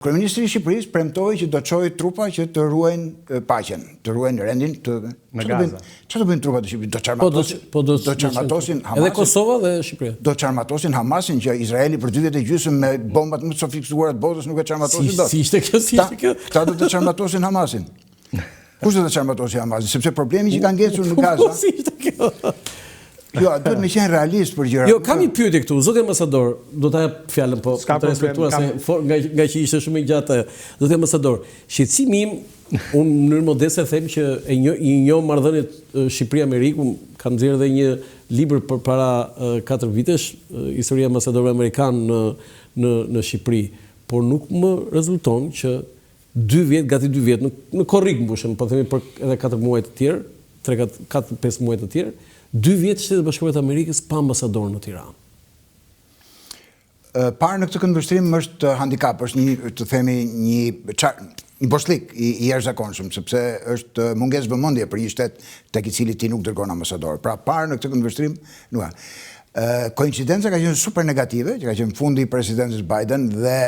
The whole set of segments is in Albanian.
Kryeministri i Shqipërisë premtoi që do çojë trupa që të ruajnë paqen, të ruajnë rendin në Gaza. Çfarë do bëjnë trupat e Shqipërisë? Do çarmatosin Hamasin. Edhe Kosova dhe Shqipëria. Do çarmatosin Hamasin që Izraeli për 2 vjet e gjysmë me bombat më të sofistikuara të botës nuk e çarmatosin dot. Si ishte kjo? Këta do të çarmatosin Hamasin. Kush do të çarmatosi Hamasin? Sepse problemi që ka ngecur në Gaza. Si ishte kjo? Jo, duhet me qenë realist për gjërat. Jo, kam një pyetje këtu, zoti ambasador, do ta jap fjalën, po të respektuar se nga që ishte shumë i gjatë. Zoti ambasador, shqetësimi im, unë në mënyrë modeste them që i njoh marrëdhëniet Shqipëri-Ameriku, kam nxjerrë edhe një libër përpara 4 vitesh, historia e ambasadorëve amerikan në Shqipëri, por nuk më rezulton që 2 vjet, gati 2 vjet, në korrik mbushën, po themi për edhe 4 muaj të tjerë, 4-5 muaj të tjerë, 2 vjet Shtetet Bashkuara të Amerikës pa ambasador në Tiranë. Parë në këtë këndvështrim është handicap, është një boshlik i jashtëzakonshëm, sepse është mungesë vëmendje për një shtet tek i cili ti nuk dërgon ambasador. Pra parë në këtë këndvështrim nuk. Koincidenca ka qenë super negative, që ka qenë fundi i presidencës Biden dhe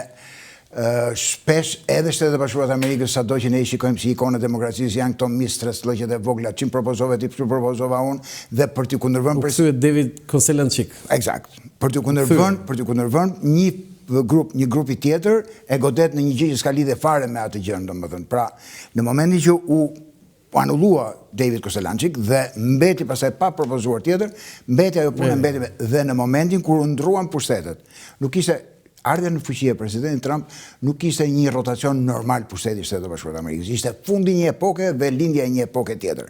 shpesh edhe Shtetet e Bashkuara të Amerikës sado që ne i shikojmë si ikonë e demokracisë janë këto mistres lloqet e vogla, çim propozove ti, çim propozova unë dhe për t'u kundërvënë presidentin David Kostelanchik. Eksakt. Për t'u kundërvënë një grupi tjetër e godet në një gjë që s'ka lidhje fare me atë gjë, domethënë. Pra, në momentin që u anullua David Kostelanchik dhe mbeti pastaj pa propozuar tjetër, mbeti ajo punë mbeti dhe në momentin kur u ndruan pushtetet, nuk ishte ardhja në fuqi e presidentit Trump nuk ishte një rotacion normal pushteti i Shtetit Bashkuar të Amerikës. Ishte fundi një epoke dhe lindja e një epoke tjetër.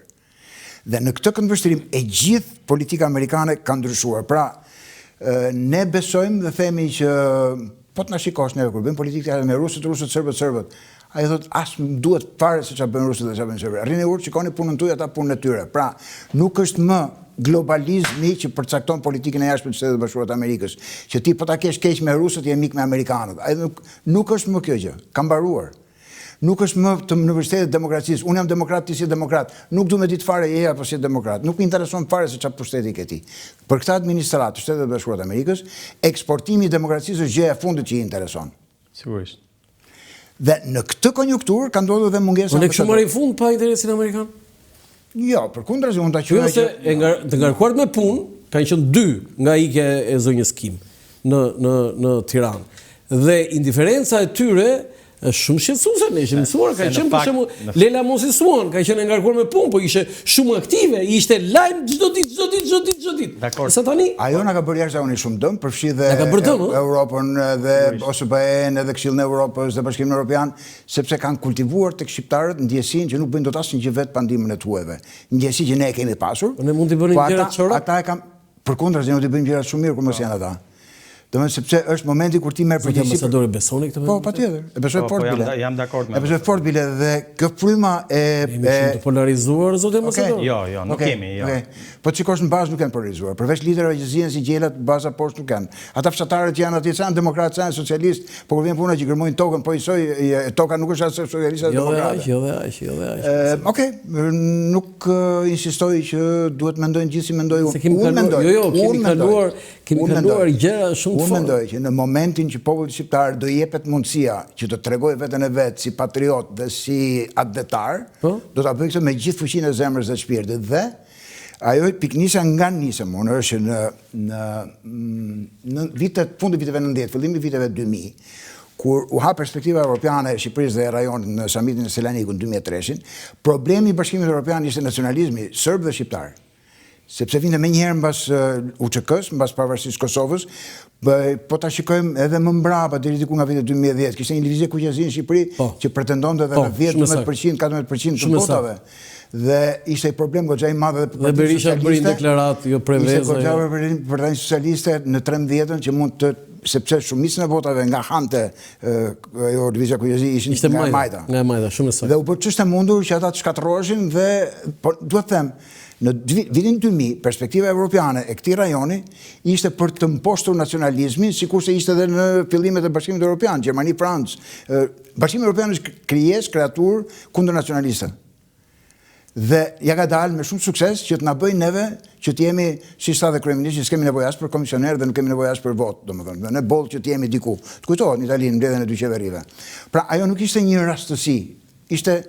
Dhe në këtë këndvështrim e gjithë politika amerikane ka ndryshuar. Pra, ne besojmë dhe themi që po të na shikosh neve kur bëjmë politikë me rusët, serbët. Ai thotë as duhet fare se çfarë bën rusët dhe çfarë bën serbët. Rrini urtë, shikoni punën tuaj, ata punën e tyre. Pra, nuk është më globalizmi që përcakton politikën e jashtme të Shtetit Bashkuar të Amerikës, që ti po ta kesh keq me rusët je mik me amerikanët. Ai nuk është më kjo gjë, ka mbaruar. Nuk është më në vërtetë demokracisë. Unë jam demokrat, ti si demokrat. Nuk du me ditë fare je apo si demokrat. Nuk më intereson fare se çfarë pushteti ke ti. Për këtë administratë të Shtetit Bashkuar të Amerikës, eksportimi i demokracisë është gjëja e fundit që i intereson. Sigurisht. Dhe në këtë konjunkturë ka ndodhur dhe mungesa. Ne kështu marrim fund pa interesin amerikan. Jo, përkundrazi unë ta quaj që të ngarkuar me punë kanë qenë 2 nga ikja e zonjës Kim në Tiranë. Dhe indiferenca e tyre është shumë shqetësuese, ne ishim mësuar, ka qenë për shembull Lela Mosi Swan, ka qenë ngarkuar me punë, po ishte shumë aktive, ishte lajm çdo ditë. Dakor. Sa tani? Ajo na ka bërë jashtëzakonisht shumë dëm, përfshi dhe Europën dhe OSBE-n edhe Këshillin e Evropës dhe Bashkimin Evropian, sepse kanë kultivuar tek shqiptarët ndjesinë që nuk bëjnë dot asnjë gjë vetë pa ndihmën e tuajve. Ndjesi që ne e kemi pasur. Ne mund të bëjmë gjëra të çora. Ata e kanë përkundrazi, ne do të bëjmë gjëra shumë mirë kur mos janë ata. Domethënë sepse është momenti kur ti merr përgjegjësi. Ambasadori besoni këtë? Po, patjetër. E besoj fort bile. Jam dakord me. E besoj fort bile dhe kjo fryma Jemi të polarizuar zoti ambasador. Jo, nuk kemi, jo. Po shikosh në bazë nuk janë polarizuar. Përveç liderëve që zihen si gjelat, baza poshtë nuk kanë. Ata fshatarët që janë aty janë demokratë, janë socialistë, por kur vjen puna që gërmojnë tokën, po i soj toka nuk është as socialiste as demokrate. Jo dhe aq. Okej, nuk insistoj që duhet mendojnë gjithë si mendoj unë. Unë mendoj. Kemi kaluar gjëra shumë. Unë mendoj që në momentin që populli shqiptar do jepet mundësia që të tregojë veten e vet si patriot dhe si atletar, do ta bëjë këtë me gjithë fuqinë e zemrës dhe shpirtit dhe ajo piknisja nga nisëm, unë është në vitet fundit viteve 90, fillimi viteve 2000, kur u ha perspektiva europiane e Shqipërisë dhe e rajonit në samitin e Selanikut në 2003, problemi i Bashkimit Evropian ishte nacionalizmi serb dhe shqiptar. Sepse vinte më njëherë mbas UÇK-s, mbas pavarësisë Kosovës, po ta shikojmë edhe më mbrapa deri diku nga vitet 2010, kishte një lëvizje kuqezie në Shqipëri që pretendonte edhe në 10-12%, 14% të votave. Dhe ishte problem goxha i madh edhe për Berisha bëri deklaratë jo preveza. Ishte goxha për Partinë Socialiste në 13-ën që mund të sepse shumicën e votave nga hante ajo lëvizja kuqezie ishin nga Majta. Nga Majta, shumë saktë. Dhe u bë çështë mundur që ata të shkatërroheshin dhe po duhet të them në vitin 2000, perspektiva evropiane e këtij rajoni ishte për të mposhtur nacionalizmin, sikurse ishte edhe në fillimet e Bashkimit Evropian, Gjermani, Francë. Bashkimi Evropian është krijesë, kreaturë kundër nacionaliste. Dhe ja ka dalë me shumë sukses që të na bëjnë neve që të jemi, si sa dhe kryeministri, që s'kemi nevojë as për komisioner dhe nuk kemi nevojë as për votë, domethënë. Dhe ne boll që të jemi diku. Të kujtohet në Itali në mbledhjen e dy qeverive. Pra ajo nuk ishte një rastësi, ishte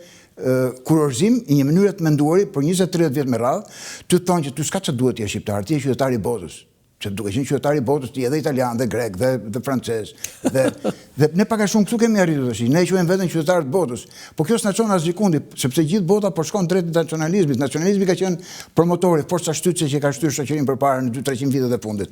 kurorëzim i një mënyre të menduari për 20-30 vjet me radhë, të thonë që ty s'ka çfarë duhet ti je shqiptar, ti je qytetar i botës. Që duke qenë qytetar i botës, ti edhe italian dhe grek dhe francez. Dhe ne pak a shumë këtu kemi arritur tash. Ne quajmë veten qytetarë të botës. Po kjo s'na çon asgjikundi, sepse gjithë bota po shkon drejt nacionalizmit. Nacionalizmi ka qenë promotori, forca shtytse që ka shtyr shoqërinë përpara në 200-300 vitet e fundit.